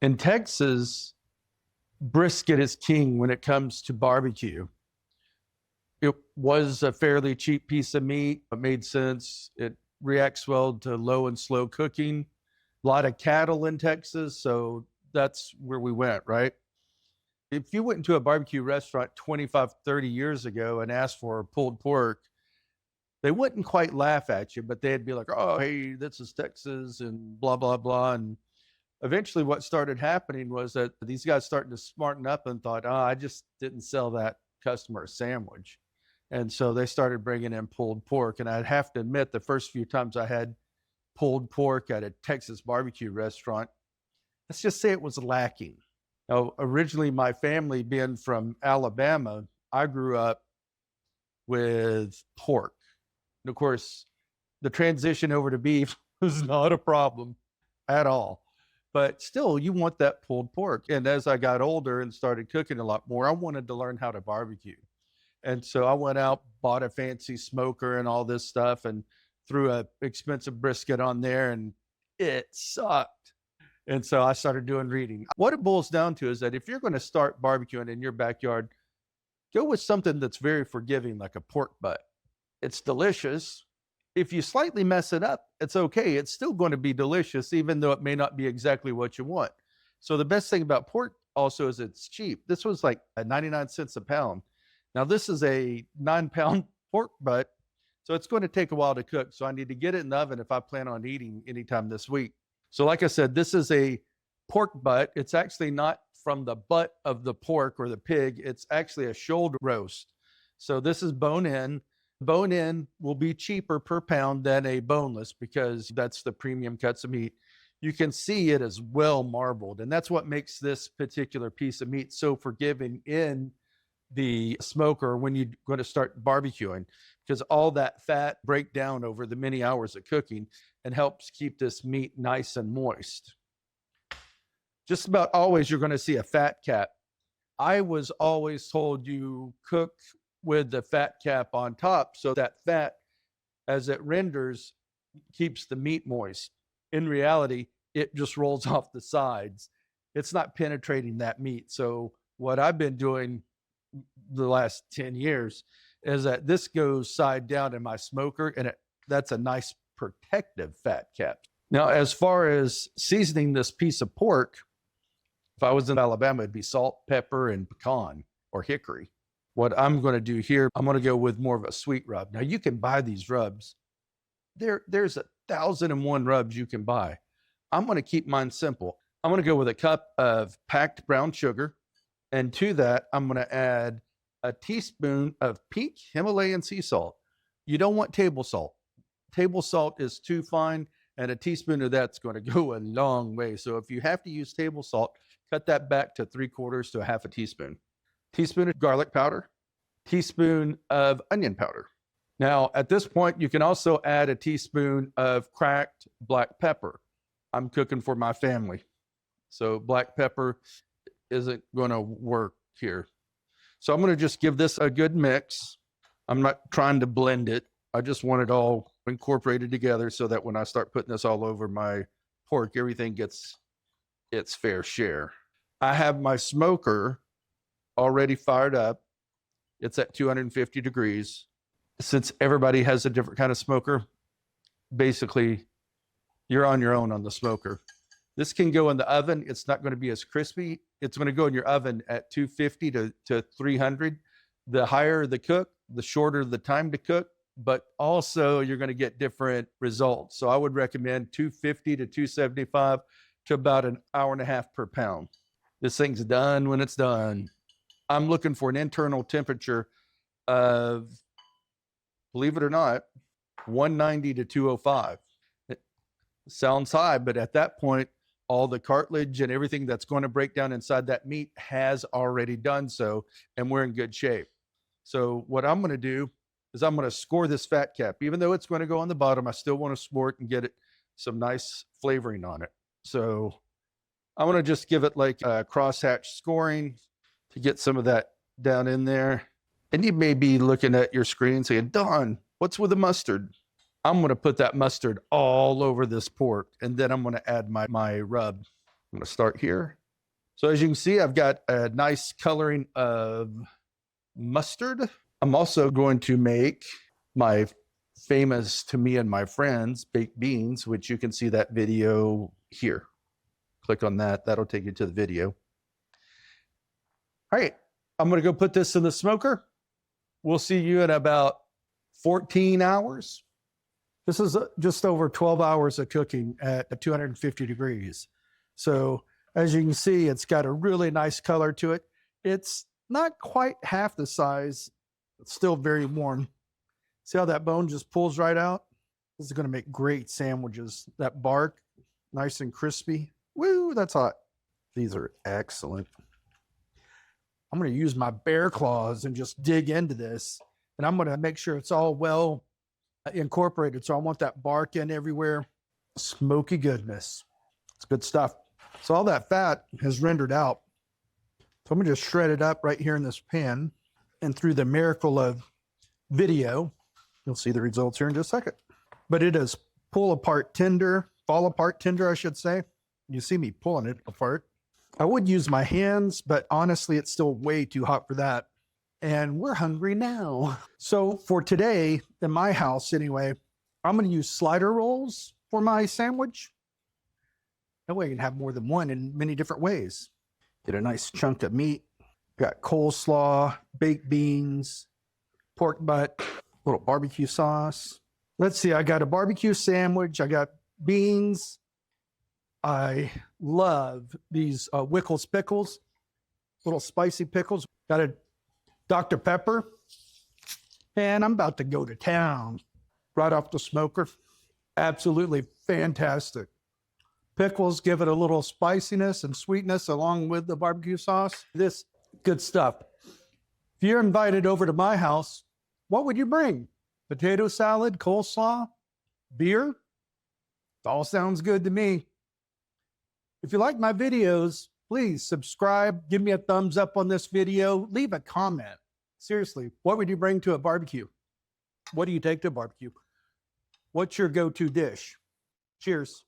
In Texas, brisket is king when it comes to barbecue. It was a fairly cheap piece of meat. It made sense. It reacts well to low and slow cooking. A lot of cattle in Texas, so that's where we went, right? If you went into a barbecue restaurant 25, 30 years ago and asked for pulled pork, they wouldn't quite laugh at you, but they'd be like, oh, hey, this is Texas and blah, blah, blah. And eventually what started happening was that these guys started to smarten up and thought, oh, I just didn't sell that customer a sandwich. And so they started bringing in pulled pork. And I'd have to admit, the first few times I had pulled pork at a Texas barbecue restaurant, let's just say it was lacking. Now, originally, my family being from Alabama, I grew up with pork. And of course, the transition over to beef was not a problem at all. But still, you want that pulled pork. And as I got older and started cooking a lot more, I wanted to learn how to barbecue. And so I went out, bought a fancy smoker and all this stuff, and threw a expensive brisket on there, and it sucked. And so I started doing reading. What it boils down to is that if you're going to start barbecuing in your backyard, go with something that's very forgiving, like a pork butt. It's delicious. If you slightly mess it up, it's okay. It's still going to be delicious, even though it may not be exactly what you want. So the best thing about pork also is it's cheap. This was like 99 cents a pound. Now this is a 9-pound pork butt, so it's going to take a while to cook. So I need to get it in the oven if I plan on eating anytime this week. So like I said, this is a pork butt. It's actually not from the butt of the pork or the pig. It's actually a shoulder roast. So this is bone in. Bone in will be cheaper per pound than a boneless because that's the premium cuts of meat. You can see it is well marbled, and that's what makes this particular piece of meat so forgiving in the smoker when you're going to start barbecuing, because all that fat break down over the many hours of cooking and helps keep this meat nice and moist. Just about always you're going to see a fat cap. I was always told you cook with the fat cap on top so that fat, as it renders, keeps the meat moist. In reality, it just rolls off the sides. It's not penetrating that meat. So what I've been doing the last 10 years is that this goes side down in my smoker, and that's a nice protective fat cap. Now, as far as seasoning this piece of pork, if I was in Alabama, it'd be salt, pepper, and pecan or hickory. What I'm going to do here, I'm going to go with more of a sweet rub. Now, you can buy these rubs. There's 1,001 rubs you can buy. I'm going to keep mine simple. I'm going to go with a cup of packed brown sugar. And to that, I'm going to add a teaspoon of peak Himalayan sea salt. You don't want table salt. Table salt is too fine, and a teaspoon of that's going to go a long way. So if you have to use table salt, cut that back to 3/4 to a half a teaspoon. Teaspoon of garlic powder, teaspoon of onion powder. Now, at this point, you can also add a teaspoon of cracked black pepper. I'm cooking for my family, so black pepper isn't going to work here. So I'm going to just give this a good mix. I'm not trying to blend it. I just want it all incorporated together so that when I start putting this all over my pork, everything gets its fair share. I have my smoker already fired up. It's at 250 degrees. Since everybody has a different kind of smoker, basically you're on your own on the smoker. This can go in the oven. It's not going to be as crispy. It's going to go in your oven at 250 to 300. The higher the cook, the shorter the time to cook, but also you're going to get different results. So I would recommend 250 to 275 to about an hour and a half per pound. This thing's done when it's done. I'm looking for an internal temperature of, believe it or not, 190 to 205. It sounds high, but at that point, all the cartilage and everything that's going to break down inside that meat has already done so, and we're in good shape. So what I'm going to do is I'm going to score this fat cap. Even though it's going to go on the bottom, I still want to score it and get it some nice flavoring on it. So I'm going to just give it like a crosshatch scoring to get some of that down in there. And you may be looking at your screen saying, Don, what's with the mustard? I'm going to put that mustard all over this pork, and then I'm going to add my rub. I'm gonna start here. So as you can see, I've got a nice coloring of mustard. I'm also going to make my famous, to me and my friends, baked beans, which you can see that video here. Click on that, that'll take you to the video. All right, I'm gonna go put this in the smoker. We'll see you in about 14 hours. This is just over 12 hours of cooking at 250 degrees. So as you can see, it's got a really nice color to it. It's not quite half the size. It's still very warm. See how that bone just pulls right out? This is going to make great sandwiches. That bark, nice and crispy. Woo, that's hot. These are excellent. I'm going to use my bear claws and just dig into this. And I'm going to make sure it's all well incorporated. So I want that bark in everywhere. Smoky goodness. It's good stuff. So all that fat has rendered out. So I'm going to just shred it up right here in this pan. And through the miracle of video, you'll see the results here in just a second. But it is fall apart tender, I should say. You see me pulling it apart. I would use my hands, but honestly, it's still way too hot for that. And we're hungry now. So for today, in my house anyway, I'm going to use slider rolls for my sandwich. That way I can have more than one in many different ways. Get a nice chunk of meat. Got coleslaw, baked beans, pork butt, little barbecue sauce. Let's see, I got a barbecue sandwich. I got beans. I love these Wickles pickles, little spicy pickles. Got a Dr. Pepper. And I'm about to go to town right off the smoker. Absolutely fantastic. Pickles give it a little spiciness and sweetness along with the barbecue sauce. This good stuff. If you're invited over to my house, what would you bring? Potato salad, coleslaw, beer? It all sounds good to me. If you like my videos, please subscribe, give me a thumbs up on this video, leave a comment. Seriously, what would you bring to a barbecue? What do you take to a barbecue? What's your go-to dish? Cheers.